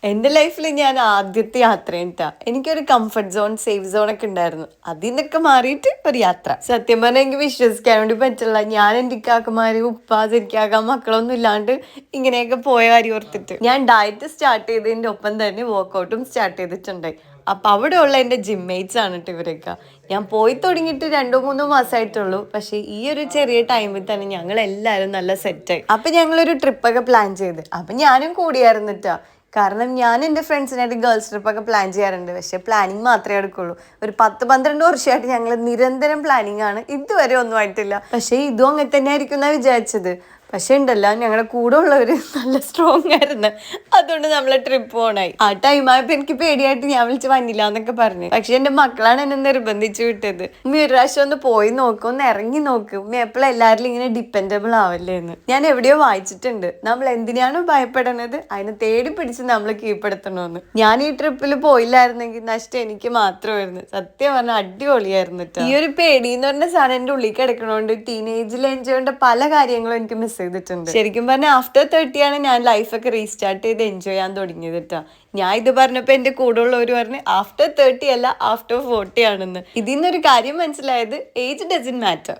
എൻ്റെ ലൈഫിൽ ഞാൻ ആദ്യത്തെ യാത്ര കേട്ടാ എനിക്കൊരു കംഫർട്ട് സോൺ സേഫ് സോൺ ഒക്കെ ഉണ്ടായിരുന്നു. അതിൽ നിന്നൊക്കെ മാറിയിട്ട് ഒരു യാത്ര. സത്യം പറഞ്ഞാൽ എനിക്ക് വിശ്വസിക്കാൻ വേണ്ടി പറ്റില്ല. ഞാൻ എൻ്റെ ഇക്കാക്കമാര് ഉപ്പാതിരിക്കാക്ക മക്കളൊന്നും ഇല്ലാണ്ട് ഇങ്ങനെയൊക്കെ പോയ കാര്യം ഓർത്തിട്ട് ഞാൻ ഡയറ്റ് സ്റ്റാർട്ട് ചെയ്തതിൻ്റെ ഒപ്പം തന്നെ വർക്കൗട്ടും സ്റ്റാർട്ട് ചെയ്തിട്ടുണ്ടായി. അപ്പം അവിടെയുള്ള എൻ്റെ ജിമ്മേറ്റ്സ് ആണ് കേട്ടോ ഇവരൊക്കെ. ഞാൻ പോയി തുടങ്ങിയിട്ട് 2-3 മാസമായിട്ടുള്ളൂ. പക്ഷേ ഈ ഒരു ചെറിയ ടൈമിൽ തന്നെ ഞങ്ങൾ എല്ലാവരും നല്ല സെറ്റായി. അപ്പം ഞങ്ങളൊരു ട്രിപ്പൊക്കെ പ്ലാൻ ചെയ്ത്. അപ്പം ഞാനും കൂടിയായിരുന്നിട്ടാ. കാരണം ഞാൻ എൻ്റെ ഫ്രണ്ട്സിനായിട്ട് ഗേൾസ് ട്രിപ്പൊക്കെ പ്ലാൻ ചെയ്യാറുണ്ട്. പക്ഷേ പ്ലാനിങ് മാത്രമേ എടുക്കുള്ളൂ. ഒരു 10-12 വർഷമായിട്ട് ഞങ്ങൾ നിരന്തരം പ്ലാനിങ് ആണ്. ഇതുവരെ ഒന്നും ആയിട്ടില്ല. പക്ഷേ ഇതും അങ്ങനെ തന്നെ ആയിരിക്കും എന്നാണ് വിചാരിച്ചത്. പക്ഷേ ഉണ്ടല്ല, ഞങ്ങളുടെ കൂടെ ഉള്ളവർ നല്ല സ്ട്രോങ് ആയിരുന്നു. അതുകൊണ്ട് നമ്മളെ ട്രിപ്പ് പോകണായി. ആ ടൈം ആയപ്പോൾ എനിക്ക് പേടിയായിട്ട് ഞാൻ വിളിച്ച് വന്നില്ല എന്നൊക്കെ പറഞ്ഞു. പക്ഷെ എൻ്റെ മക്കളാണ് എന്നെ നിർബന്ധിച്ച് വിട്ടത്. ഉമ്മ ഒരു പ്രാവശ്യം ഒന്ന് പോയി നോക്കും, ഒന്ന് ഇറങ്ങി നോക്കും, ഉമ്മ എപ്പോഴും എല്ലാവരിലും ഇങ്ങനെ ഡിപ്പെൻഡബിൾ ആവല്ലേ എന്ന്. ഞാൻ എവിടെയോ വായിച്ചിട്ടുണ്ട്, നമ്മൾ എന്തിനാണോ ഭയപ്പെടുന്നത് അതിനെ തേടി പിടിച്ച് നമ്മൾ കീഴ്പ്പെടുത്തണമെന്ന്. ഞാൻ ഈ ട്രിപ്പിൽ പോയില്ലായിരുന്നെങ്കിൽ നഷ്ടം എനിക്ക് മാത്രമായിരുന്നു. സത്യം പറഞ്ഞാൽ അടിപൊളിയായിരുന്നു. ഈ ഒരു പേടി എന്ന് പറഞ്ഞ സാധനം എൻ്റെ ഉള്ളിൽ കിടക്കണോണ്ട് ടീനേജിൽ എൻജോയ് ചെയ്യേണ്ട പല കാര്യങ്ങളും എനിക്ക് മിസ് ചെയ്തിട്ടുണ്ട്. ശരിക്കും പറഞ്ഞാൽ ആഫ്റ്റർ 30 ആണ് ഞാൻ ലൈഫൊക്കെ റീസ്റ്റാർട്ട് ചെയ്ത് എൻജോയ് ചെയ്യാൻ തുടങ്ങിയത് കേട്ടോ. ഞാൻ ഇത് പറഞ്ഞപ്പോൾ എൻ്റെ കൂടെ ഉള്ളവർ പറഞ്ഞ് ആഫ്റ്റർ 30 അല്ല ആഫ്റ്റർ 40 ആണെന്ന്. ഇതിൽ നിന്നൊരു കാര്യം മനസ്സിലായത്, ഏജ് ഡസൻറ്റ് മാറ്റർ.